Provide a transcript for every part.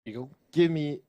Eagle. Give me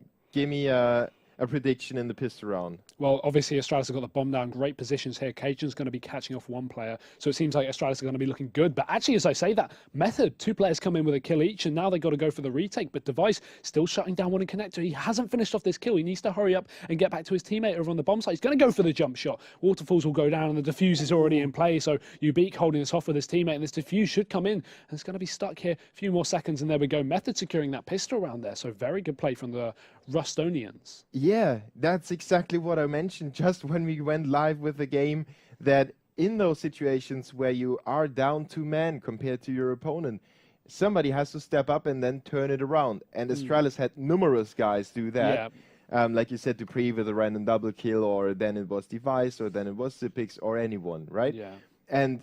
a prediction in the pistol round. Well, obviously, Astralis have got the bomb down. Great positions here. cajun's going to be catching off one player. So it seems like Astralis are going to be looking good. But actually, as I say that, Method, 2 players come in with a kill each, and now they've got to go for the retake. But Device still shutting down one in connector. He hasn't finished off this kill. He needs to hurry up and get back to his teammate over on the bomb site. He's going to go for the jump shot. Waterfalls will go down, and the defuse is already in play. So Ubeek holding this off with his teammate, and this defuse should come in. And it's going to be stuck here. A few more seconds, and there we go. Method securing that pistol round there. So very good play from the Rustonians. Yeah, that's exactly what I mentioned just when we went live with the game, that in those situations where you are down 2 men compared to your opponent, somebody has to step up and then turn it around. And Astralis had numerous guys do that. Yeah. Like you said, dupreeh with a random double kill, or then it was Device, or then it was Zipix, or anyone, right? Yeah. And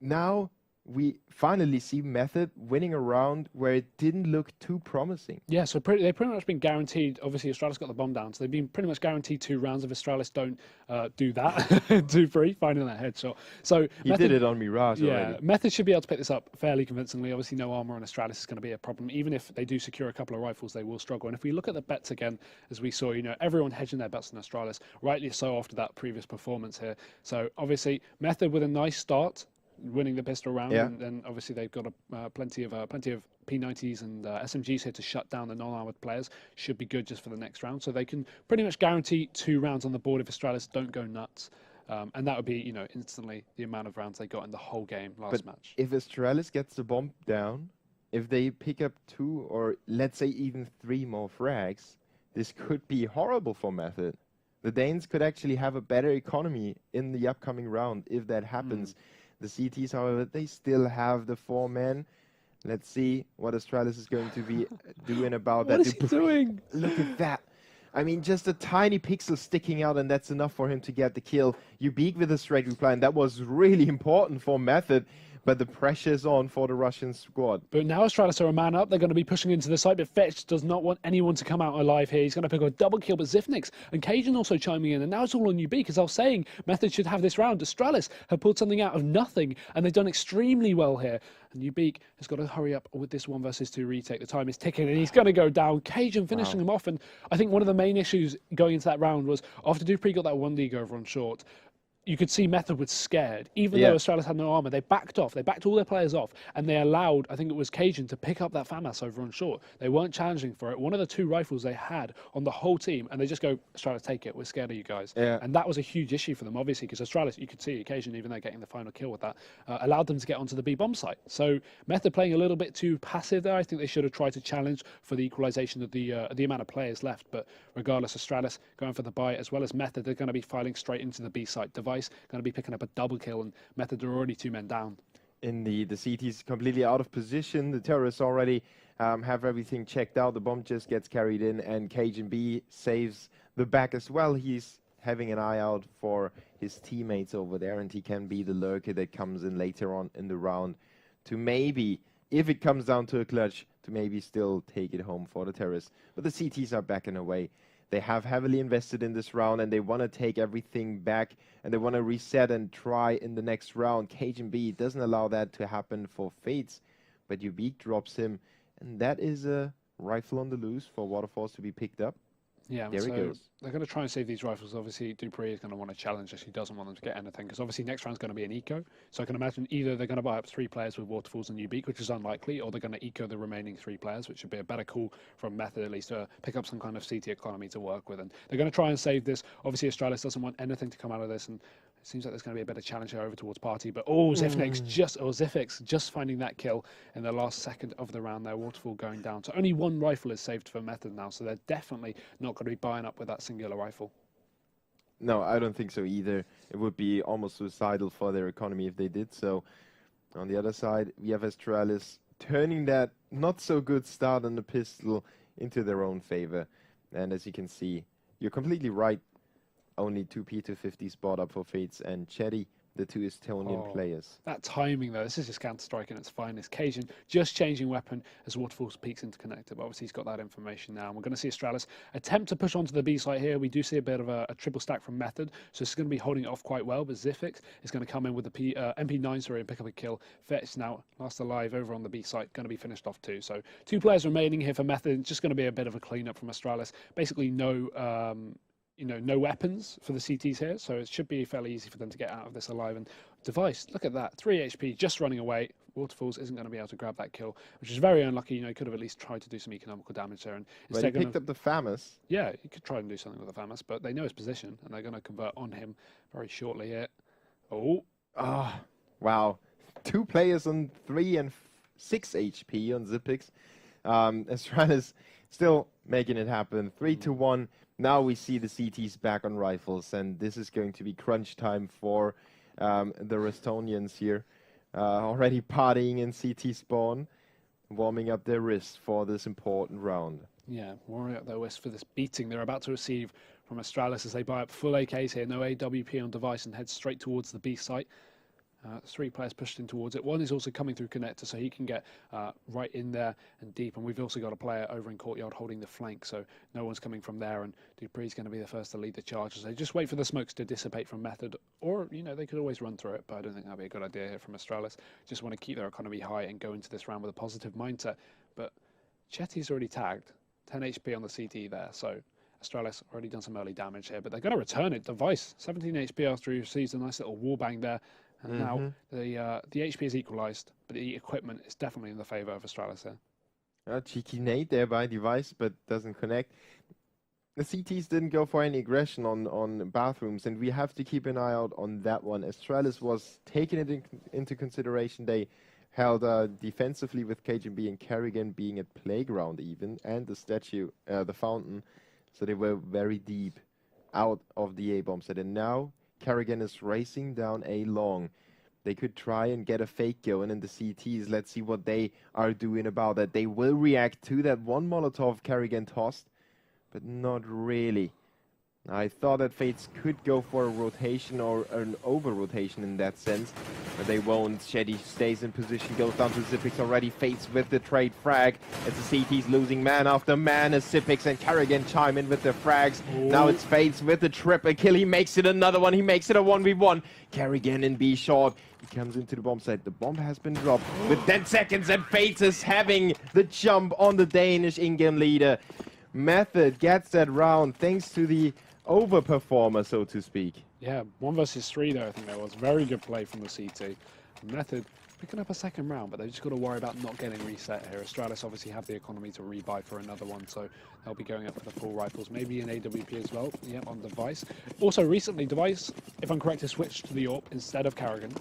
now we finally see Method winning a round where it didn't look too promising. Yeah, so they've pretty much been guaranteed. Obviously, Astralis got the bomb down, so they've been pretty much guaranteed 2 rounds if Astralis don't do that. dupreeh finding that headshot. So he did it on Mirage already. Method should be able to pick this up fairly convincingly. Obviously, no armor on Astralis is going to be a problem. Even if they do secure a couple of rifles, they will struggle. And if we look at the bets again, as we saw, everyone hedging their bets on Astralis, rightly so after that previous performance here. So obviously, Method with a nice start, winning the pistol round, and then obviously they've got plenty of P90s and SMGs here to shut down the non-armored players. Should be good just for the next round, so they can pretty much guarantee 2 rounds on the board if Astralis don't go nuts, and that would be instantly the amount of rounds they got in the whole game last match. If Astralis gets the bomb down, if they pick up 2 or let's say even 3 more frags, this could be horrible for Method. The Danes could actually have a better economy in the upcoming round if that happens. The CTs, however, they still have the 4 men. Let's see what Astralis is going to be doing about that. What is he doing? Look at that. I mean, just a tiny pixel sticking out, and that's enough for him to get the kill. Ubeek with a straight reply, and that was really important for Method. But the pressure is on for the Russian squad. But now Astralis are a man up. They're going to be pushing into the site, but Fetch does not want anyone to come out alive here. He's going to pick up a double kill, but Zifnix and cajun also chiming in. And now it's all on Ubeek. As I was saying, Method should have this round. Astralis have pulled something out of nothing, and they've done extremely well here. And Ubeek has got to hurry up with this 1 versus 2 retake. The time is ticking, and he's going to go down. cajun finishing him off. And I think one of the main issues going into that round was after dupreeh got that 1D over on short, you could see Method was scared. Even though Astralis had no armor, they backed off. They backed all their players off, and they allowed, I think it was cajun, to pick up that FAMAS over on short. They weren't challenging for it. One of the 2 rifles they had on the whole team, and they just go, Astralis, take it. We're scared of you guys. And that was a huge issue for them, obviously, because Astralis, you could see cajun, even though getting the final kill with that, allowed them to get onto the B bomb site. So Method playing a little bit too passive there. I think they should have tried to challenge for the equalization of the amount of players left. But regardless, Astralis going for the buy, as well as Method, they're going to be filing straight into the B site. Device going to be picking up a double kill, and Method are already 2 men down. In the CT's completely out of position. The terrorists already have everything checked out. The bomb just gets carried in, and cajunb saves the back as well. He's having an eye out for his teammates over there, and he can be the lurker that comes in later on in the round to maybe, if it comes down to a clutch, to maybe still take it home for the terrorists. But the CTs are backing away. They have heavily invested in this round, and they want to take everything back, and they want to reset and try in the next round. cajunb doesn't allow that to happen for Fates, but Ubeek drops him, and that is a rifle on the loose for Waterfalls to be picked up. Yeah, there so he goes. They're going to try and save these rifles. Obviously, dupreeh is going to want to challenge us. He doesn't want them to get anything, because obviously next round's going to be an eco. So I can imagine either they're going to buy up 3 players with Waterfalls and Ubeek, which is unlikely, or they're going to eco the remaining 3 players, which would be a better call from Method, at least, to pick up some kind of CT economy to work with. And they're going to try and save this. Obviously, Astralis doesn't want anything to come out of this, and it seems like there's going to be a better challenge here over towards Party. But Zifix just finding that kill in the last second of the round there. Waterfall going down. So only 1 rifle is saved for Method now, so they're definitely not going to be buying up with that singular rifle. No, I don't think so either. It would be almost suicidal for their economy if they did so. On the other side, we have Astralis turning that not so good start on the pistol into their own favor. And as you can see, you're completely right. Only 2 P250 spot up for Fates and Chetty, the two Estonian players. That timing, though, this is just counter-striking at its finest. cajunb just changing weapon as Waterfalls peeks into connector, but obviously he's got that information now. And we're going to see Astralis attempt to push onto the B site here. We do see a bit of a triple stack from Method, so this is going to be holding it off quite well, but Zifix is going to come in with the MP9, sorry, and pick up a kill. Fetch now, last alive over on the B site, going to be finished off too. So 2 players remaining here for Method. It's just going to be a bit of a clean-up from Astralis. Basically no weapons for the CTs here, so it should be fairly easy for them to get out of this alive. And Device, look at that, 3 HP, just running away. Waterfalls isn't going to be able to grab that kill, which is very unlucky. He could have at least tried to do some economical damage there. And instead he picked up the FAMAS. Yeah, he could try and do something with the FAMAS, but they know his position, and they're going to convert on him very shortly here. Wow. 2 players on 3 and 6 HP on Zipix. Astralis still making it happen. 3-1. Now we see the CTs back on rifles, and this is going to be crunch time for the Restonians here. Already partying in CT spawn, warming up their wrists for this important round. Yeah, warming up their wrists for this beating they're about to receive from Astralis as they buy up full AKs here. No AWP on Device and head straight towards the B site. 3 players pushed in towards it. 1 is also coming through connector, so he can get right in there and deep. And we've also got a player over in courtyard holding the flank, so no one's coming from there. And dupreeh's going to be the first to lead the charge. So they just wait for the smokes to dissipate from Method, or they could always run through it. But I don't think that'd be a good idea here from Astralis. Just want to keep their economy high and go into this round with a positive mindset. But Chetty's already tagged, 10 HP on the CT there, so Astralis already done some early damage here. But they're going to return it. Device 17 HP after he receives a nice little wallbang there. And now the HP is equalised, but the equipment is definitely in the favour of Astralis here. Cheeky nade there by Device, but doesn't connect. The CTs didn't go for any aggression on bathrooms, and we have to keep an eye out on that one. Astralis was taking it into consideration. They held defensively with cajunb and karrigan being at playground even, and the statue, the fountain. So they were very deep out of the A-bomb set. And now karrigan is racing down A long. They could try and get a fake going in the CTs. Let's see what they are doing about that. They will react to that one Molotov karrigan tossed, but not really. I thought that Fates could go for a rotation or an over-rotation in that sense, but they won't. Shetty stays in position, goes down to Zipix already. Fates with the trade frag as the CT's losing man after man as Zipix and karrigan chime in with the frags. Now it's Fates with the triple kill. He makes it another one. He makes it a 1v1. karrigan in B short. He comes into the bomb site. The bomb has been dropped with 10 seconds, and Fates is having the jump on the Danish in-game leader. Method gets that round thanks to the overperformer, so to speak. Yeah, 1 versus 3 there, I think that was. Very good play from the CT. Method picking up a second round, but they've just got to worry about not getting reset here. Astralis obviously have the economy to rebuy for another one, so they'll be going up for the full rifles. Maybe an AWP as well, yeah, on Device. Also, recently, Device, if I'm correct, has switched to the AWP instead of karrigan.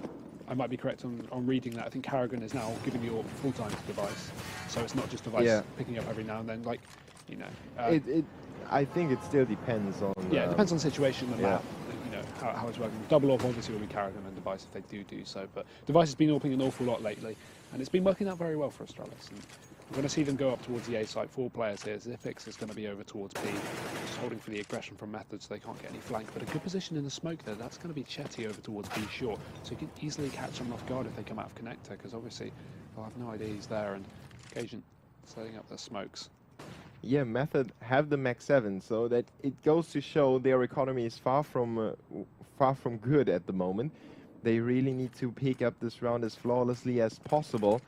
I might be correct on reading that. I think karrigan is now giving the AWP full-time to Device, so it's not just Device picking up every now and then, like, I think it still depends on... Yeah, it depends on the situation and the map, how it's working. Double off obviously will be karrigan and Device if they do so, but Device has been AWPing an awful lot lately, and it's been working out very well for Astralis. And we're going to see them go up towards the A site. 4 players here. Zipix is going to be over towards B, just holding for the aggression from Method so they can't get any flank, but a good position in the smoke there. That's going to be Chetty over towards B short, so he can easily catch them off guard if they come out of connector, because obviously they'll have no idea he's there, and cajunb setting up their smokes. Yeah, Method have the Max 7, so that it goes to show their economy is far from good at the moment. They really need to pick up this round as flawlessly as possible.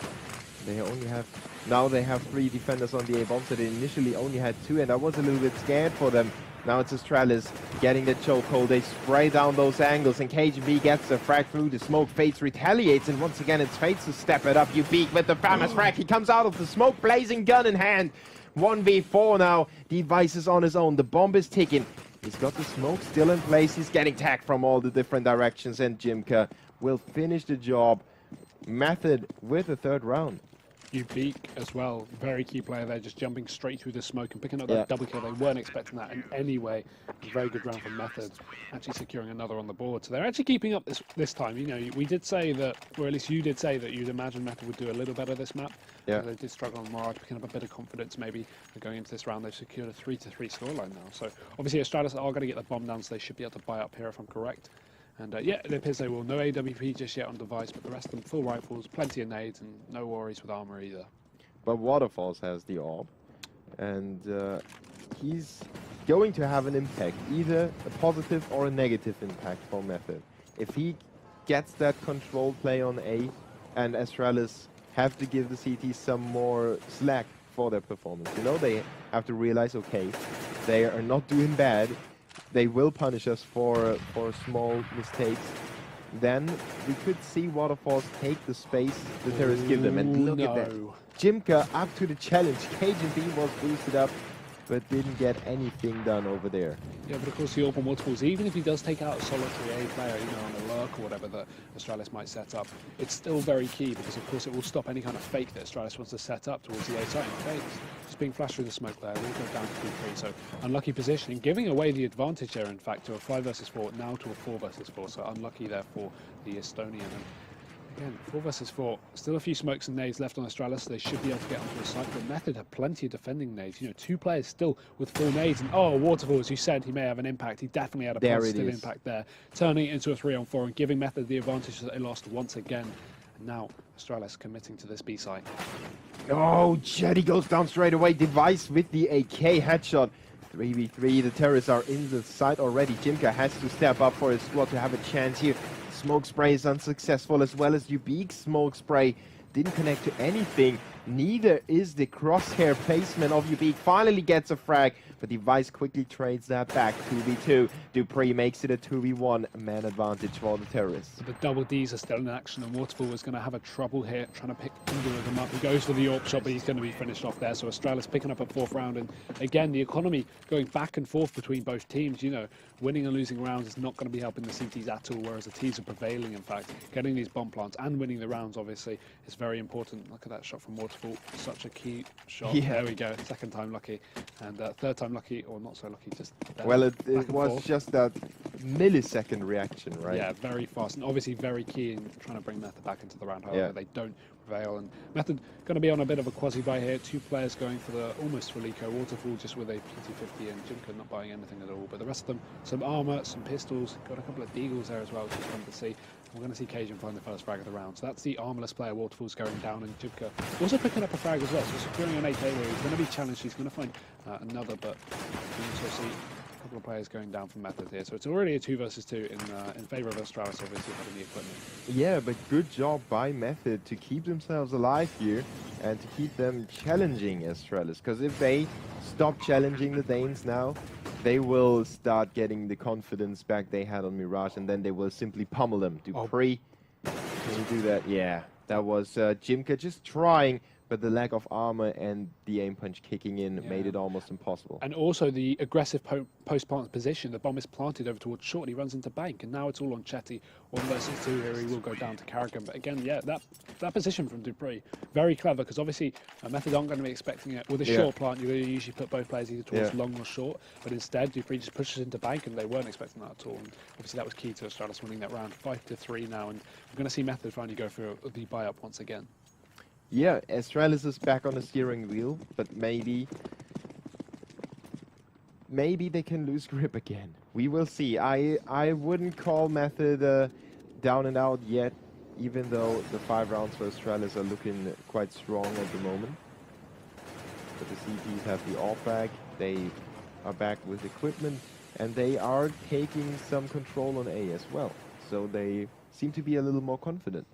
They only have... Now they have 3 defenders on the A-bomb, so they initially only had 2, and I was a little bit scared for them. Now it's Astralis getting the chokehold. They spray down those angles, and cajunb gets the frag through the smoke. Fates retaliates, and once again it's Fates to step it up. You peek with the famous frag. He comes out of the smoke, blazing gun in hand. 1v4 now. Device is on his own. The bomb is ticking. He's got the smoke still in place. He's getting tagged from all the different directions, and jimka will finish the job. Method with the 3rd round. Ubeek as well, very key player there, just jumping straight through the smoke and picking up that double kill. They weren't expecting that in any way. Very good round from Method, actually securing another on the board. So they're actually keeping up this time. We did say that, or at least you did say that you'd imagine Method would do a little better this map. Yeah. They did struggle on Mirage, picking up a bit of confidence maybe going into this round. They've secured a 3-3 scoreline now. So obviously Astralis are going to get the bomb down, so they should be able to buy up here if I'm correct. And yeah, it appears they will. No AWP just yet on device, but the rest of them full rifles, plenty of nades, and no worries with armor either. But Waterfalls has the orb, and he's going to have an impact, either a positive or a negative impact for Method. If he gets that control play on A, and Astralis have to give the CT some more slack for their performance. You know, they have to realize, okay, they are not doing bad. They will punish us for small mistakes. Then we could see Waterfalls take the space the terrorists give them. And look at that. cajunb up to the challenge. cajunb was boosted up, but didn't get anything done over there. Yeah, but of course the orb on multiples, even if he does take out a solitary A player, you know, on a lurk or whatever that Astralis might set up, it's still very key because of course it will stop any kind of fake that Astralis wants to set up towards the A site. Okay, just being flashed through the smoke there, we'll go down to 2-3, so unlucky positioning, giving away the advantage there in fact to a 5 versus 4, now to a 4 versus 4, so unlucky there for the Estonian. Again, 4 versus 4. Still a few smokes and nades left on Astralis, so they should be able to get onto the site. But Method have plenty of defending nades. You know, 2 players still with 4 nades. And oh, Waterfall, as you said, he may have an impact. He definitely had a positive impact there. Turning it into a 3-on-4 and giving Method the advantage that they lost once again. And now Astralis committing to this B site. Oh, Jetty goes down straight away. Device with the AK headshot. 3v3. The terrorists are in the site already. cajunb has to step up for his squad to have a chance here. Smoke spray is unsuccessful, as well as Ubik's smoke spray didn't connect to anything. Neither is the crosshair placement of Ubik. Finally gets a frag, but Device quickly trades that back. 2v2. dupreeh makes it a 2v1 man advantage for the terrorists. The double Ds are still in action, and Waterfall is going to have a trouble here trying to pick either of them up. He goes for the AWP shot, but he's going to be finished off there. So Astralis picking up a 4th round, and again, the economy going back and forth between both teams. You know, winning and losing rounds is not going to be helping the CTs at all, whereas the Ts are prevailing, in fact. Getting these bomb plants and winning the rounds, obviously, is very important. Look at that shot from Waterfall. Such a key shot. Yeah. There we go. 2nd time lucky. And 3rd time lucky, or not so lucky, just... Well, it was just that millisecond reaction, right? Yeah, very fast. And obviously very key in trying to bring Method back into the round. However, they don't prevail. And Method going to be on a bit of a quasi-buy here. 2 players going for the almost full eco. Waterfall just with a 50-50, and cajunb not buying anything at all. But the rest of them, some armor, some pistols. Got a couple of deagles there as well, which is fun to see. We're going to see cajunb find the first frag of the round. So that's the armorless player. Waterfall's going down, and cajunb also picking up a frag as well. So securing an AK where he's going to be challenged. He's going to find another, but we also see a couple of players going down from Method here. So it's already a 2 versus 2 in favour of Astralis, obviously having the equipment. Yeah, but good job by Method to keep themselves alive here and to keep them challenging Astralis. Because if they stop challenging the Danes now, they will start getting the confidence back they had on Mirage, and then they will simply pummel them. dupreeh, can you do that? Yeah, that was cajunb just trying, but the lack of armor and the aim punch kicking in made it almost impossible. And also the aggressive post-plant position. The bomb is planted over towards short, he runs into bank, and now it's all on Chetty. 1 versus 2 here, he will go down to karrigan. But again, yeah, that position from dupreeh, very clever, because obviously Method aren't going to be expecting it. With a short plant, you usually put both players either towards long or short, but instead dupreeh just pushes into bank, and they weren't expecting that at all. And obviously that was key to Astralis winning that round. 5-3 now, and we're going to see Method finally go for the buy-up once again. Yeah, Astralis is back on the steering wheel, but maybe they can lose grip again. We will see. I wouldn't call Method down and out yet, even though the 5 rounds for Astralis are looking quite strong at the moment. But the CTs have the AWP back, they are back with equipment, and they are taking some control on A as well. So they seem to be a little more confident.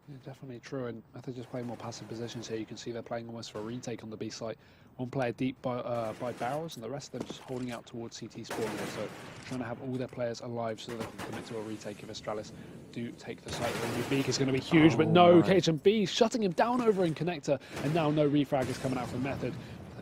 Yeah, definitely true, and Method just playing more passive positions here. You can see they're playing almost for a retake on the B site. 1 player deep by barrels, and the rest of them just holding out towards CT spawn here. So trying to have all their players alive so they can commit to a retake if Astralis do take the site. Ubik is going to be huge, but no, cajunb shutting him down over in connector, and now no refrag is coming out from Method.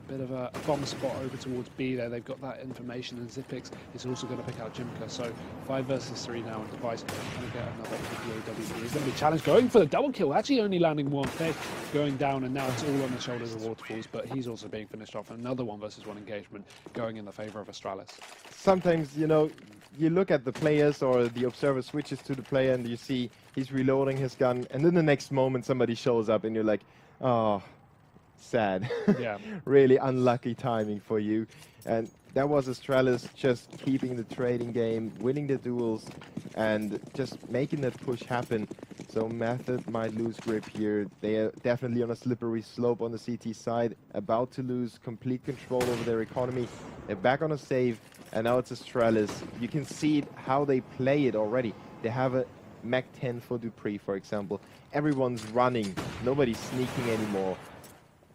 Bit of a bomb spot over towards B there. They've got that information, and Zipix is also going to pick out cajunb. So 5 versus 3 now, and Device going to get another BO3. He's going to be challenged, going for the double kill, actually only landing 1 hit, going down, and now it's all on the shoulders of Waterfalls, but he's also being finished off. Another 1 versus 1 engagement going in the favour of Astralis. Sometimes, you know, you look at the players, or the observer switches to the player, and you see he's reloading his gun, and then the next moment somebody shows up, and you're like, oh, sad. Yeah. Really unlucky timing for you. And that was Astralis just keeping the trading game, winning the duels, and just making that push happen. So Method might lose grip here. They are definitely on a slippery slope on the CT side, about to lose complete control over their economy. They're back on a save, and now it's Astralis. You can see how they play it already. They have a Mach 10 for dupreeh, for example. Everyone's running, nobody's sneaking anymore.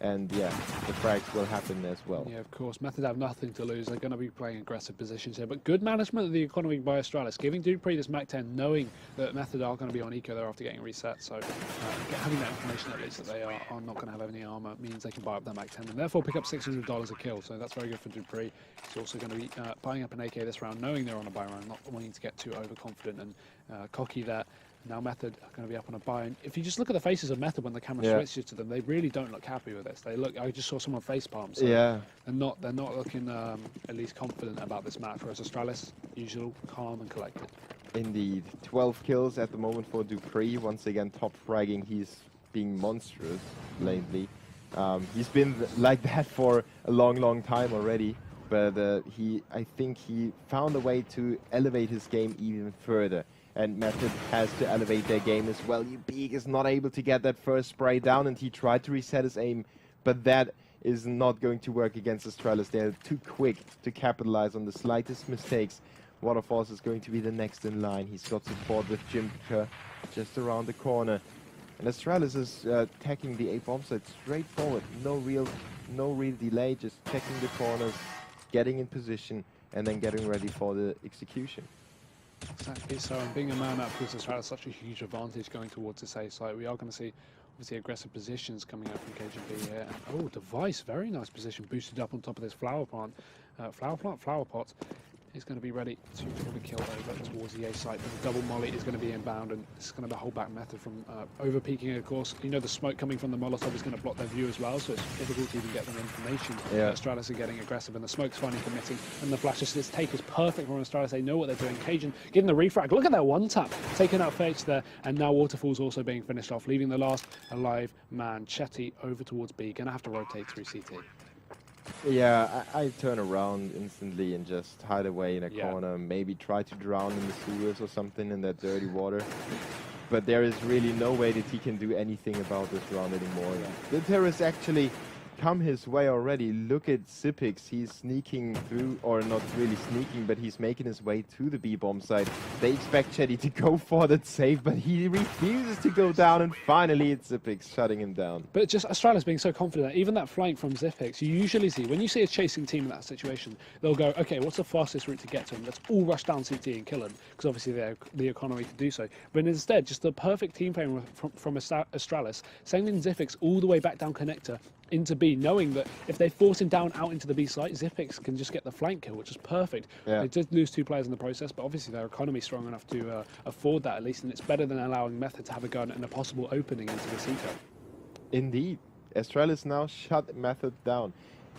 And yeah, the frags will happen as well. Yeah, of course. Method have nothing to lose. They're going to be playing aggressive positions here. But good management of the economy by Astralis, giving dupreeh this Mach 10, knowing that Method are going to be on eco there after getting reset. So having that information at least that they are not going to have any armor means they can buy up their Mach 10 and therefore pick up $600 a kill. So that's very good for dupreeh. He's also going to be buying up an AK this round, knowing they're on a buy round, not wanting to get too overconfident and cocky there. Now Method are going to be up on a buy. And if you just look at the faces of Method when the camera switches to them, they really don't look happy with this. They look. I just saw someone facepalm. So they're not looking at least confident about this match. Whereas Astralis, usual, calm and collected. Indeed, 12 kills at the moment for dupreeh. Once again, top fragging. He's being monstrous lately. He's been like that for a long time already. But I think he found a way to elevate his game even further. And Method has to elevate their game as well. Beak is not able to get that first spray down, and he tried to reset his aim, but that is not going to work against Astralis. They're too quick to capitalize on the slightest mistakes. Waterfalls is going to be the next in line. He's got support with Jimka just around the corner. And Astralis is attacking the A bomb site straightforward. No real delay, just checking the corners, getting in position, and then getting ready for the execution. Exactly so, and being a man up gives Australia such a huge advantage going towards this A site. We are going to see obviously aggressive positions coming out from cajunb here. And, oh, device, very nice position, boosted up on top of this flower pot. Is going to be ready to pull the kill over towards the A site. But the double molly is going to be inbound, and this is going to be a hold back Method from over peaking. Of course, you know the smoke coming from the Molotov is going to block their view as well, so it's difficult to even get them information. Astralis are getting aggressive, and the smoke's finally committing, and the flashes. This take is perfect from Astralis. They know what they're doing. Cajun getting the refrag. Look at that one tap, taking out Fetch there, and now Waterfall's also being finished off, leaving the last alive man, Chetty, over towards B. Gonna have to rotate through CT. Yeah, I turn around instantly and just hide away in a corner, maybe try to drown in the sewers or something in that dirty water. But there is really no way that he can do anything about this round anymore. The terrorists actually come his way already. Look at Zipix, he's sneaking through, or not really sneaking, but he's making his way to the B-bomb site. They expect Chetty to go for that save, but he refuses to go down, and finally it's Zipix shutting him down. But just Astralis being so confident, even that flank from Zipix, you usually see, when you see a chasing team in that situation, they'll go, okay, what's the fastest route to get to him? Let's all rush down CT and kill him, because obviously they have the economy to do so. But instead, just the perfect team frame from Astralis, sending Zipix all the way back down connector into B, knowing that if they force him down out into the B site, Zipix can just get the flank kill, which is perfect. They did lose 2 players in the process, but obviously their economy is strong enough to afford that at least, and it's better than allowing Method to have a gun and a possible opening into this eco. Indeed. Astralis now shut Method down.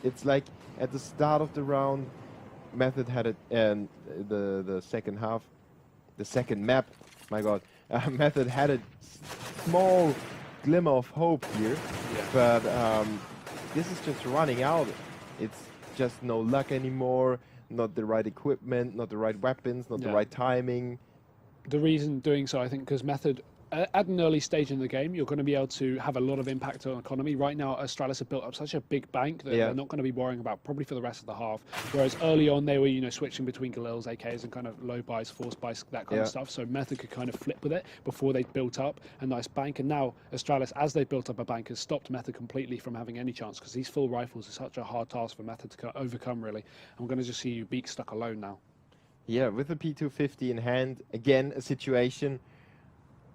It's like at the start of the round, Method had it, and the second half, the second map, my god, Method had a small glimmer of hope here, but this is just running out. It's just no luck anymore, not the right equipment, not the right weapons, not the right timing. The reason doing so, I think, because Method, at an early stage in the game, you're going to be able to have a lot of impact on economy. Right now, Astralis have built up such a big bank that they're not going to be worrying about probably for the rest of the half. Whereas early on, they were, you know, switching between Galils, AKs, and kind of low buys, force buys, that kind of stuff. So Method could kind of flip with it before they built up a nice bank. And now Astralis, as they built up a bank, has stopped Method completely from having any chance, because these full rifles is such a hard task for Method to overcome, really. I'm going to just see you Beak stuck alone now. Yeah, with the P250 in hand, again, a situation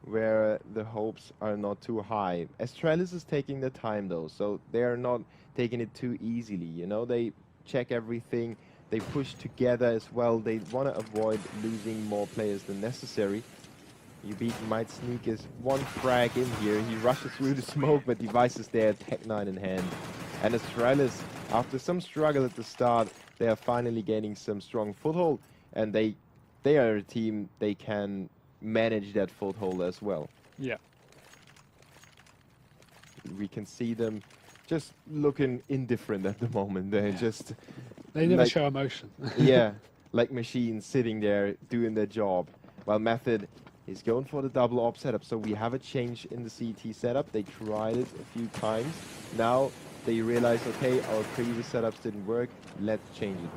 where the hopes are not too high. Astralis is taking the time though, so they are not taking it too easily, you know, they check everything, they push together as well, they want to avoid losing more players than necessary. Ubeat might sneak his one frag in here, he rushes through the smoke, but Device is there, Tech 9 in hand. And Astralis, after some struggle at the start, they are finally gaining some strong foothold, and they are a team, they can manage that foothold as well. Yeah. We can see them just looking indifferent at the moment. They're just They never like, show emotion. yeah, like machines sitting there doing their job. While Method is going for the double op setup. So we have a change in the CT setup. They tried it a few times. Now they realize, okay, our previous setups didn't work. Let's change it.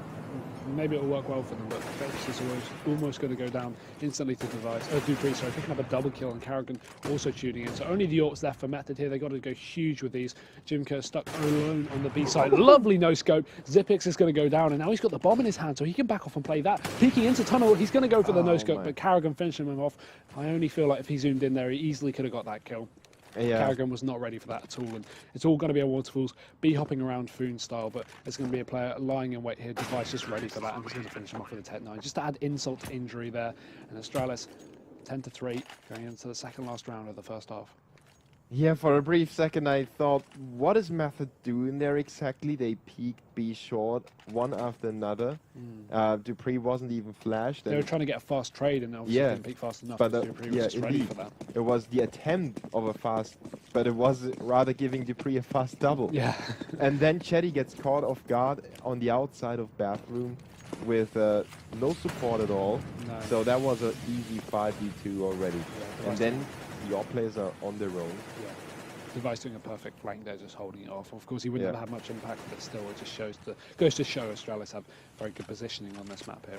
Maybe it'll work well for them, but Fetch is almost going to go down instantly to dupreeh, sorry, picking up a double kill, and karrigan also tuning in. So only the Orcs left for Method here. They've got to go huge with these. jimka stuck alone on the B side. Lovely no scope. Xyp9x is going to go down, and now he's got the bomb in his hand, so he can back off and play that. Peeking into tunnel, he's going to go for the no scope, but karrigan finishing him off. I only feel like if he zoomed in there, he easily could have got that kill. Yeah. karrigan was not ready for that at all, and it's all going to be a waterfalls, B hopping around Foon style, but there's going to be a player lying in wait here, Device just ready for that, and he's going to finish him off with a Tech 9, just to add insult to injury there. And Astralis 10-3 going into the second last round of the first half. Yeah, for a brief second I thought, what is Method doing there exactly? They peeked B short, one after another. dupreeh wasn't even flashed. They were trying to get a fast trade, and obviously didn't peek fast enough, but dupreeh was just ready for that. It was the attempt of a fast, but it was rather giving dupreeh a fast double. Yeah. And then Chetty gets caught off guard on the outside of bathroom with no support at all. No. So that was an easy 5v2 already. Yeah, and then the op players are on their own. Yeah. Device doing a perfect flank there, just holding it off. Of course, he wouldn't have had much impact, but still, it just goes to show Astralis have very good positioning on this map here.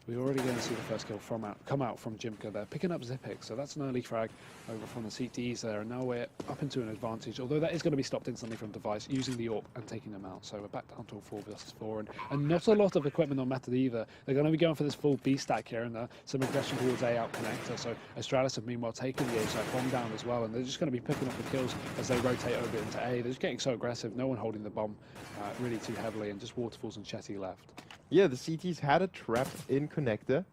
We're already going to see the first kill come out from jimka there, picking up Xyp9x, so that's an early frag over from the CTEs there, and now we're up into an advantage, although that is going to be stopped instantly from Device, using the AWP and taking them out, so we're back down to a 4 versus 4, and not a lot of equipment on Method either. They're going to be going for this full B stack here, and some aggression towards A out connector, so Astralis have meanwhile taken the A side bomb down as well, and they're just going to be picking up the kills as they rotate over into A. They're just getting so aggressive, no one holding the bomb really too heavily, and just Waterfalls and Chetty left. Yeah, the CTs had a trap in connector,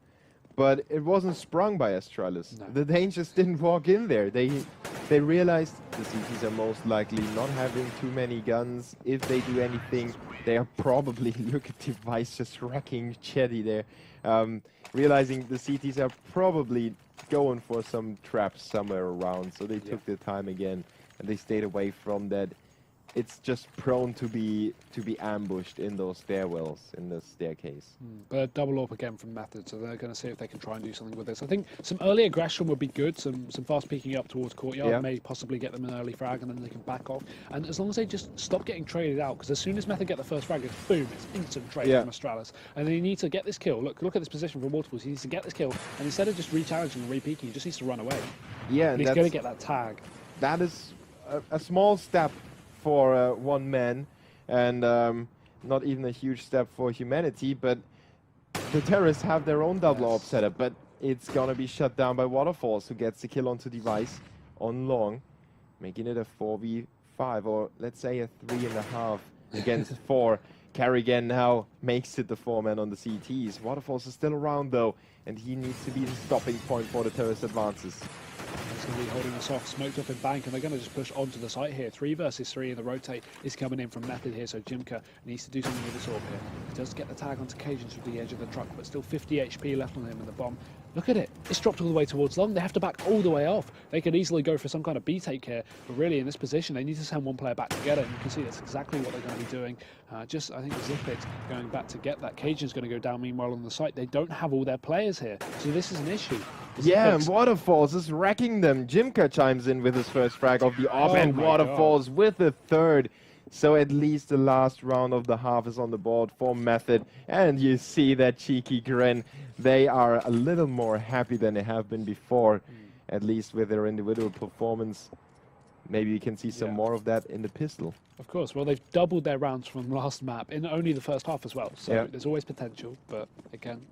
but it wasn't sprung by Astralis. No. The Danes just didn't walk in there. They realized the CTs are most likely not having too many guns. If they do anything, they are probably, look at Device just wrecking Chetty there. Realizing the CTs are probably going for some traps somewhere around, so they took their time again, and they stayed away from that. It's just prone to be ambushed in those stairwells, in the staircase. But double AWP again from Method, so they're going to see if they can try and do something with this. I think some early aggression would be good, some fast peeking up towards courtyard, may possibly get them an early frag, and then they can back off. And as long as they just stop getting traded out, because as soon as Method get the first frag, it's boom, it's instant trade from Astralis. And they need to get this kill. Look at this position from Waterfalls. He needs to get this kill, and instead of just re-challenging and re-peeking, he just needs to run away. Yeah, and he's going to get that tag. That is a small step for one man, and not even a huge step for humanity, but the terrorists have their own double AWP setup, but it's gonna be shut down by Waterfalls, who gets the kill onto Device on long, making it a 4v5, or let's say a 3.5 against 4. karrigan now makes it the 4-man on the CTs. Waterfalls is still around though, and he needs to be the stopping point for the terrorist advances. It's going to be holding us off, smoked up in bank, and they're going to just push onto the site here. 3 versus 3, and the rotate is coming in from Method here, so jimka needs to do something with his AWP here. He does get the tag onto cajunb through the edge of the truck, but still 50 HP left on him in the bomb. Look at it, it's dropped all the way towards long. They have to back all the way off. They could easily go for some kind of B take here, but really in this position they need to send one player back to get it, and you can see that's exactly what they're going to be doing. I think Xyp9x going back to get that. cajunb's going to go down meanwhile on the site. They don't have all their players here, so this is an issue. Yeah, and Waterfalls is wrecking them. jimka chimes in with his first frag of the AWP, and Waterfalls with the third. So at least the last round of the half is on the board for Method. And you see that cheeky grin. They are a little more happy than they have been before, at least with their individual performance. Maybe we can see some more of that in the pistol. Of course. Well, they've doubled their rounds from last map in only the first half as well. So there's always potential, but again,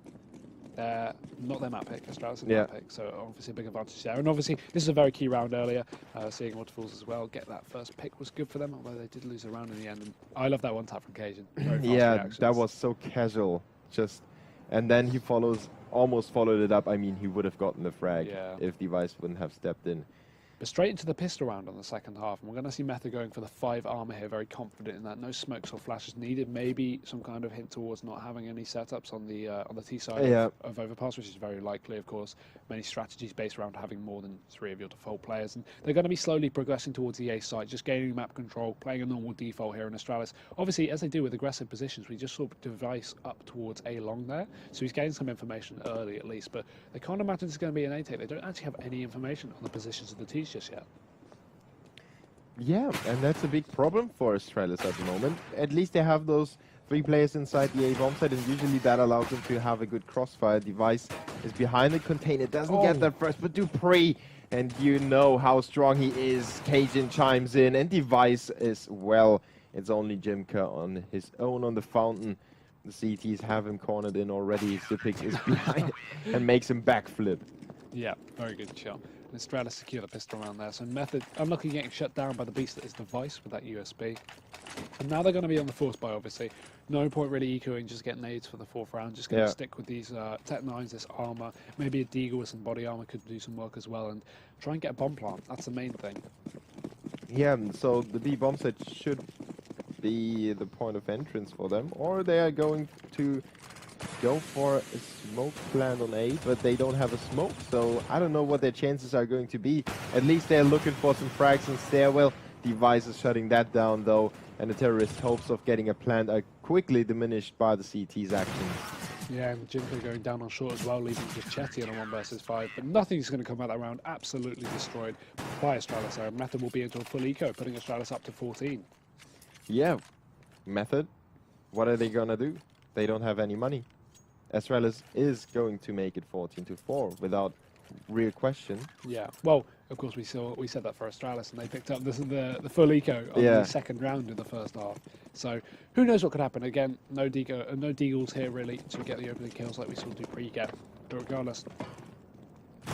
not their map pick, Astralis map pick, so obviously a big advantage there. And obviously this is a very key round earlier, seeing Waterfalls as well get that first pick was good for them, although they did lose a round in the end. And I love that one tap from cajunb. Yeah, that was so casual, and then he almost followed it up. I mean, he would have gotten the frag if Device wouldn't have stepped in. but straight into the pistol round on the second half. And we're going to see Method going for the 5 armor here, very confident in that. No smokes or flashes needed. Maybe some kind of hint towards not having any setups on the T side of Overpass, which is very likely, of course. Many strategies based around having more than 3 of your default players. And they're going to be slowly progressing towards the A side, just gaining map control, playing a normal default here in Astralis. Obviously, as they do with aggressive positions, we just saw Device up towards A long there. So he's gained some information early at least, but they can't imagine it's going to be an A take. They don't actually have any information on the positions of the T's just yet. Yeah, and that's a big problem for Astralis at the moment. At least they have those 3 players inside the A bomb site, and usually that allows them to have a good crossfire. Device is behind the container, doesn't get that first, but dupreeh, and you know how strong he is. cajunb chimes in, and Device as well. It's only Jimka on his own on the fountain. The CTs have him cornered in already. Zippix is behind and makes him backflip. Yeah, very good shot. And Astralis secure the pistol around there. So Method, unlucky getting shut down by the beast that is Device with that USB. And now they're going to be on the force buy, obviously. No point really ecoing, just get nades for the 4th round. Just going to stick with these Tech 9s, this armor. Maybe a Deagle with some body armor could do some work as well. And try and get a bomb plant. That's the main thing. Yeah, so the B bomb set should be the point of entrance for them. Or they are going to go for a smoke plant on A, but they don't have a smoke, so I don't know what their chances are going to be. At least they're looking for some frags in stairwell. Device is shutting that down though, and the terrorist hopes of getting a plant are quickly diminished by the CT's actions. Yeah, and Jinko going down on short as well, leaving just Chetty on a 1 versus 5, but nothing's going to come out that round. Absolutely destroyed by Astralis. So Method will be into a full eco, putting Astralis up to 14. Yeah, Method, what are they gonna do? They don't have any money. Astralis is going to make it 14-4 without real question. Yeah, well, of course we said that for Astralis, and they picked up the full eco on the second round in the first half. So who knows what could happen? Again, no deagles here really to get the opening kills like we saw dupreeh get. But regardless,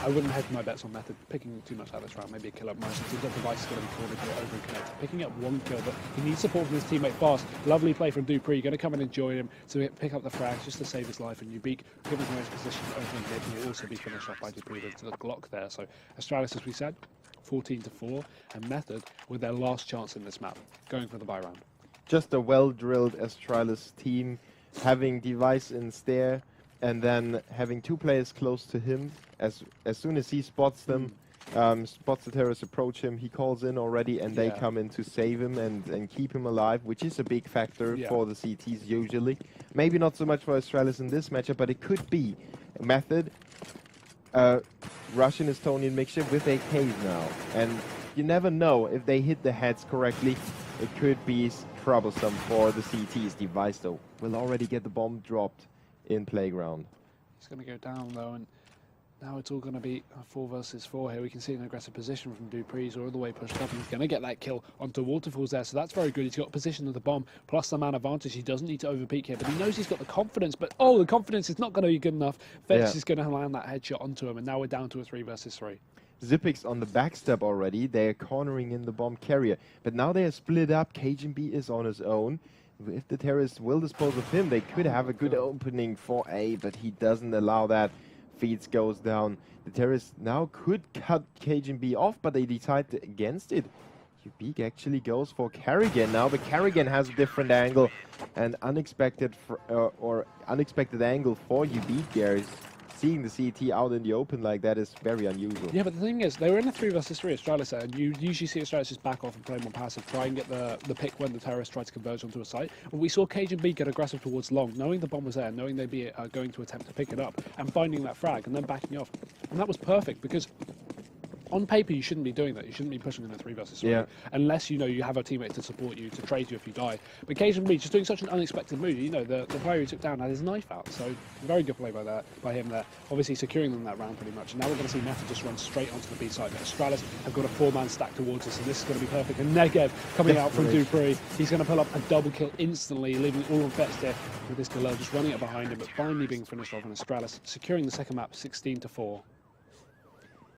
I wouldn't hedge my bets on Method picking too much out of this round. Maybe a kill up most. Since the Device is going to be cornered here over and connect. Picking up 1 kill, but he needs support from his teammate fast. Lovely play from dupreeh. Going to come in and join him to pick up the frags just to save his life. And Ubik, given his position over in mid, will also be finished off by dupreeh to the Glock there. So Astralis, as we said, 14-4, and Method with their last chance in this map, going for the buy round. Just a well-drilled Astralis team, having Device in stair, and then having 2 players close to him. As soon as he spots them, spots the terrorists approach him, he calls in already, and they come in to save him and keep him alive, which is a big factor for the CTs usually. Maybe not so much for Astralis in this matchup, but it could be Method, Russian Estonian mixture with AKs now. And you never know if they hit the heads correctly. It could be troublesome for the CTs. Device, though, will already get the bomb dropped in playground. He's going to go down though, and now it's all going to be a 4 versus 4 here. We can see an aggressive position from dupreeh. He's all the way pushed up, and he's going to get that kill onto Waterfalls there, so that's very good. He's got position of the bomb plus the man advantage. He doesn't need to overpeak here, but he knows he's got the confidence, but the confidence is not going to be good enough. Vetz is going to land that headshot onto him, and now we're down to a 3 versus 3. Zippix on the backstep already. They are cornering in the bomb carrier, but now they are split up. cajunb is on his own. If the terrorists will dispose of him, they could have a good opening for A, but he doesn't allow that. Feeds goes down. The terrorists now could cut cajunb off, but they decide against it. Ubik actually goes for karrigan now, but karrigan has a different angle, and unexpected angle for Ubik there. Seeing the CT out in the open like that is very unusual. Yeah, but the thing is, they were in a 3 versus 3 Astralis there, and you usually see Astralis just back off and play more passive, try and get the pick when the terrorists try to converge onto a site. But we saw cajunb get aggressive towards long, knowing the bomb was there, knowing they'd be going to attempt to pick it up, and finding that frag, and then backing off. And that was perfect, because on paper, you shouldn't be doing that. You shouldn't be pushing in a 3 versus 3, unless you know you have a teammate to support you, to trade you if you die. But cajunb just doing such an unexpected move. You know, the player he took down had his knife out, so very good play by him there. Obviously securing them that round pretty much. And now we're going to see Method just run straight onto the B side. But Astralis have got a 4-man stack towards us, and this is going to be perfect. And Negev coming out from dupreeh. He's going to pull up a double kill instantly, leaving all on Vetz there with this Galil just running it behind him, but finally being finished off. And Astralis securing the second map 16-4.